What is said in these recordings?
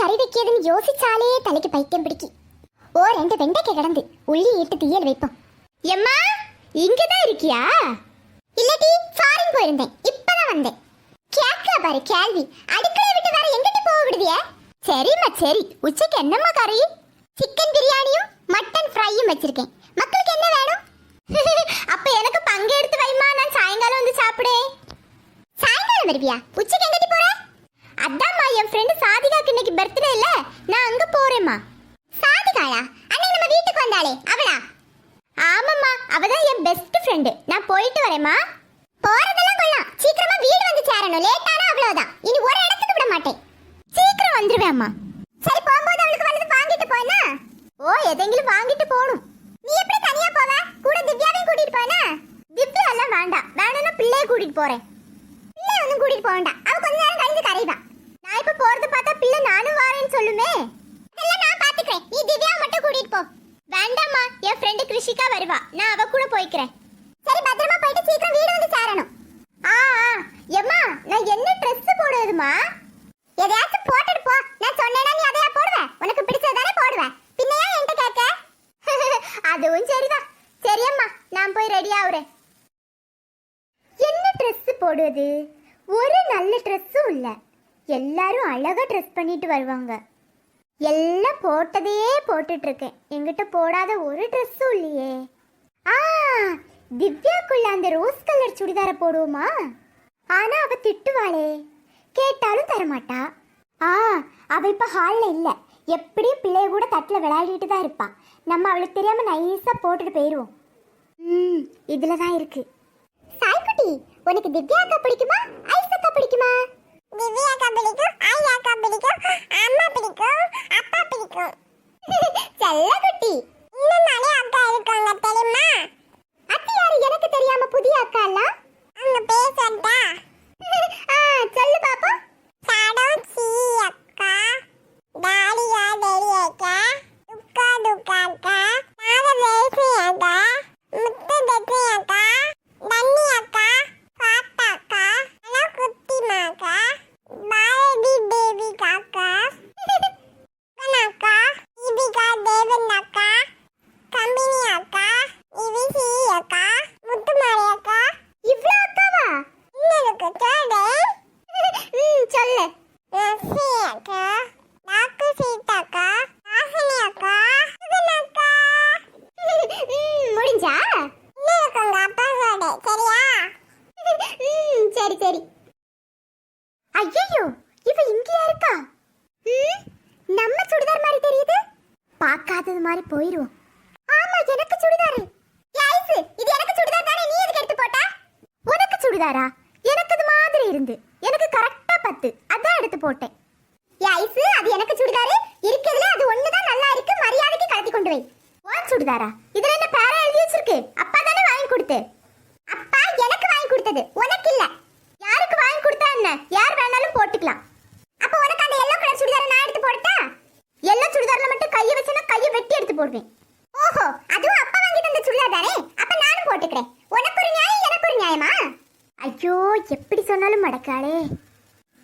கறி வைக்கிறதுன்னு யோசிச்சாலே தலைக்கு பைத்தியம் பிடிக்கி. ஓ 2 வெண்டைக்காய் கிடந்து உள்ளி இட்டு தீயல் வைப்போம். எம்மா இங்கதான் இருக்கியா? இல்லடி ஃபாரின் போயிருந்தேன், இப்பதான் வந்தேன். கேட்க பாரு கேள்வி, அடுக்களை விட்டு வேற எங்கிட்டு போக விடுவிய? சரிம்மா சரி. உச்சைக்கு என்னம்மா கறி? சிக்கன் பிரியாணியும் மட்டன் ஃப்ரையும் வச்சிருக்கேன். மக்களுக்கு என்ன வேணும்? அப்ப எனக்கு பங்கு எடுத்து வைமா, நான் சாயங்காலம் வந்து சாப்பிடேன். சாயங்காலம் வருவியா? உச்சைக்கு எங்கிட்டு போற? அதாம்மா என் ஃப்ரெண்டு சாதிகாக்கு இன்னைக்கு பர்த்டே இல்ல, நான் அங்க போறேம்மா. சாதிகாயா? அன்னைக்கு நம்ம வீட்டுக்கு வந்தாளே அவளா? ஆமாம்மா, அவதான் என் பெஸ்ட் ஃப்ரெண்டு. நான் போயிட்டு வரேம்மா. போறதெல்லாம் கொள்ளலாம், சீக்கிரமா வீடு வந்து சேரணும். லேட்டானா அவ்வளவுதான், இனி ஒரு இடத்துக்கு விட மாட்டேன். சீக்கிரம் வந்துருவேன் அம்மா. சரி போகும்போது அவளுக்கு வல்லது வாங்கிட்டு போனா? ஓ எதெങ്കിലും வாங்கிட்டு போகணும். நீ எப்படி தனியா போவ? கூட திவ்யாவையும் கூட்டிட்டு போனா? திவ்யா எல்லாம் வேண்டாம், வேணும்னா பிள்ளைய கூட்டிட்டு போறேன். பிள்ளை ஒன்னும் கூட்டிட்டு போக வேண்டாம், அவ கொஞ்ச நேரம் கழிஞ்சு கரைவா. நான் இப்ப போறது பார்த்தா பிள்ளை நானும் வாரேன்னு சொல்லுமே. அதெல்லாம் நான் பாத்துக்கிறேன், நீ திவ்யா மட்டும் கூட்டிட்டு போ. வேண்டாம்மா, என் ஃப்ரெண்டு கிருஷிகா வருவா, நான் அவ கூட போய்க்கிறேன். சரி பத்திரமா போயிட்டு சீக்கிரம் வீடு வந்து சேரணும். எம்மா நான் என்ன ட்ரெஸ் போடுவதுமா? எதையாச்சும் போட்டுட்டு போ. நான் சொன்னேன்னா நீ அதையா போடுவ? உனக்கு பிடிச்சதானே போடுவ, பின்னையா என்கிட்ட கேட்க? அதுவும் சரிதான். சரியம்மா, நான் போய் ரெடி ஆகுறேன். என்ன ட்ரெஸ் போடுவது? ஒரு நல்ல ட்ரெஸ்ஸும் இல்ல. எல்லாரும் அழகா ட்ரெஸ் பண்ணிட்டு வருவாங்க. எல்லாம் போட்டதே போட்டுட்டு இருக்கேன், என்கிட்ட போடாத ஒரு ட்ரெஸ்ஸும் இல்லையே. திவ்யாக்குள்ள அந்த ரோஸ் கலர் சுடிதார போடுவோமா? ஆனா அவ திட்டுவாளே, கேட்டாலும் தரமாட்டா. அவ இப்ப ஹால்ல இல்ல, எப்படியும் பிள்ளைய கூட தட்டுல விளையாடிட்டு தான் இருப்பா. நம்ம அவளுக்கு தெரியாம நைஸா போட்டுட்டு போயிருவோம். இதுலதான் இருக்கு. சாய்குட்டி, உனக்கு திவ்யா அக்கா பிடிக்குமா ஐஸ் அக்கா பிடிக்குமா? திவ்யா அக்கா பிடிக்கும், ஐஸ் அக்கா பிடிக்கும், அம்மா பிடிக்கும், அப்பா பிடிக்கும். செல்ல குட்டி, இன்னும் நிறைய அக்கா இருக்காங்க தெரியுமா? அத்தை யாரு எனக்கு தெரியாம புதிய அக்கா இல்ல? அங்க பேசட்டா? சொல்லு பாப்பா. சாடம் சி அக்கா, டாலியா டெரி அக்கா, துக்கா துக்கா அக்கா, நாத வேசி அக்கா, முத்து டெட்ரி அக்கா, தண்ணி அக்கா, பாத்தா அக்கா, அண்ணா குட்டி மாக்கா, பாரதி தேவி காக்கா, அக்கா, தீபிகா தேவன் அக்கா, கம்பினி அக்கா, இவிசி அக்கா, முத்துமாரி அக்கா. இவ்ளோ அக்காவா? இன்னும் கேளு. சொல்லு. ரசி அக்கா, நாக்கு சீதா அக்கா, ராசினி அக்கா, சுகன் அக்கா. முடிஞ்சா? இன்னும் இருக்குங்க அப்பா சொல்ல, சரியா? சரி சரி. ஐயோ, இவ இங்கேயா இருக்கா? நம்ம சுடிதார் மாதிரி தெரியுது. பார்க்காதது மாதிரி போயிரும். ஆமா எனக்கு சுடிதார். ஐஸ், இது எனக்கு சுடிதார் தானே, நீ எதுக்கு எடுத்து போட்ட? உனக்கு சுடிதாரா? எனக்கு அது மாதிரி இருந்து, எனக்கு கரெக்ட்டா பத்து, அதான் எடுத்து போட்டேன். ஐஸ், அது எனக்கு சுடிதார் இருக்குதுல, அது ஒண்ணுதான் நல்லா இருக்கு, மரியாதைக்கு கழட்டி கொண்டு வை. உன் சுடிதாரா? இதுல என்ன பேரா எழுதி வச்சிருக்கு? அப்பா தானே வாங்கி கொடுத்து. அப்பா எனக்கு வாங்கி கொடுத்தது, உனக்கு இல்ல. யாருக்கு வாங்கி கொடுத்தா என்ன, யார் வேணாலும் போட்டுக்கலாம். அப்ப உனக்கு அந்த எல்லோ கலர் சுடிதார் நான் எடுத்து போட்டா? எல்லோ சுடிதார்ல மட்டும் கையை வச்சனா கையை வெட்டி எடுத்து போடுவேன். ஓஹோ, அதுவும் அப்பா வாங்கி தந்த சுடிதார் தானே, அப்ப நானும் போட்டுக்கிறேன். உனக்கு ஒரு நியாயம், எனக்கு ஒரு நியாயமா? ஐயோ, எப்படி சொன்னாலும் மடக்காளே.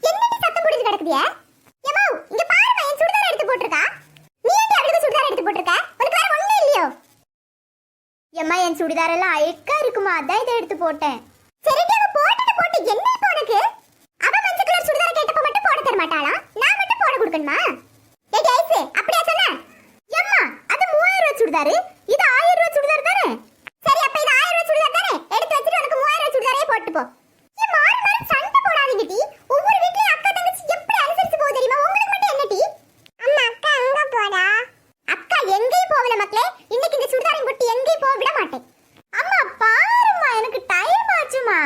என்னடி சத்தம் போட்டுட்டு கிடக்குதியா? ஏமா இங்க பாருமா, என் சுடிதார் எடுத்து போட்டுருக்கா. நீ ஏன் அவளுக்கு சுடிதார் எடுத்து போட்டுருக்க? உனக்கு வேற ஒண்ணும் இல்லையோ? ஏமா என் சுடிதார் எல்லாம் அழுக்கா இருக்குமா, அதான் இதை எடுத்து போட்டேன். சரிடி, அவ போட்டுட்டு போட்டு என்ன இப்போ உனக்கு? அவ மஞ்சள் கலர் சுடிதார் கேட்டப்ப மட்டும் போட தர மாட்டாளா? நான் மட்டும் போட கொடுக்கணுமா? ஏய் கைஸ், அப்படியே சொன்ன? ஏம்மா அது 3000 ரூபாய் சுடிதார், இது 1000 ரூபாய் சுடிதார் தானே? சரி அப்ப இது 1000 ரூபாய் சுடிதார் தானே, எடுத்து வச்சிட்டு உனக்கு 3000 ரூபாய் சுடிதாரே போட்டு போ. ஏ மாறி மாறி சண்டை போடாதீங்க டி. ஒவ்வொரு வீட்லயும் அக்கா தங்கச்சி எப்படி அனுசரிச்சு போகுது தெரியுமா? உங்களுக்கு மட்டும் என்ன டி? அம்மா அக்கா எங்க போறா? அக்கா எங்கேயும் போகல மக்களே, இன்னைக்கு இந்த சுடிதாரையும் போட்டு எங்கேயும் போக விட மாட்டேன். அம்மா பாருமா, எனக்கு டைம் ஆச்சுமா.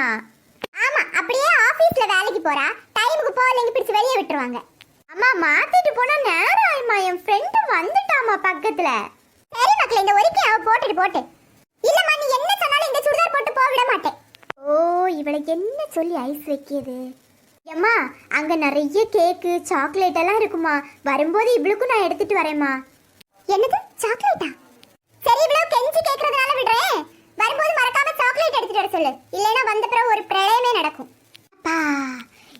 ஆமா, அப்படியே ஆபீஸ்ல வேலைக்கு போறா, டைமுக்கு போகலைங்க பிடிச்சு வெளியே விட்டுருவாங்க. அம்மா மாத்திட்டு போனா நேரம் ஆயிமா, என் ஃப்ரெண்டு வந்துட்டாமா பக்கத்துல. சரி மக்களே, இந்த ஒருக்கி அவ போட்டுட்டு போட்டு. இல்லம்மா நீ என்ன சொன்னாலும் இந்த சுடிதார் போட்டு போக விட மாட்டேன். ஓ, இவளுக்கு என்ன சொல்லி ஐஸ் வைக்கிது? அம்மா அங்க நிறைய கேக்கு சாக்லேட் எல்லாம் இருக்குமா, வரும்போது இவளுக்கும் நான் எடுத்துட்டு வரேம்மா. என்னது சாக்லேட்டா? சரி, இவ்வளவு கெஞ்சி கேக்குறதுனால விடுறேன், வரும்போது மறக்காம சாக்லேட் எடுத்துட்டு வர சொல்லு, இல்லைன்னா வந்த பிறகு ஒரு பிரளயமே நடக்கும். அப்பா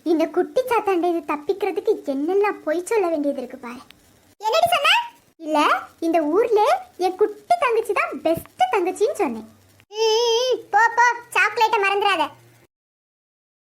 இந்த குட்டி சாத்தாண்ட இது தப்பிக்கிறதுக்கு என்னெல்லாம் பொய் சொல்ல வேண்டியது இருக்கு பாரு. என்னடி சொன்ன? இல்ல, இந்த ஊர்ல என் குட்டி தங்கச்சி தான் பெஸ்ட் தங்கச்சின்னு சொன்னேன். போ போ, சாக்லேட்டை மறந்துடாத.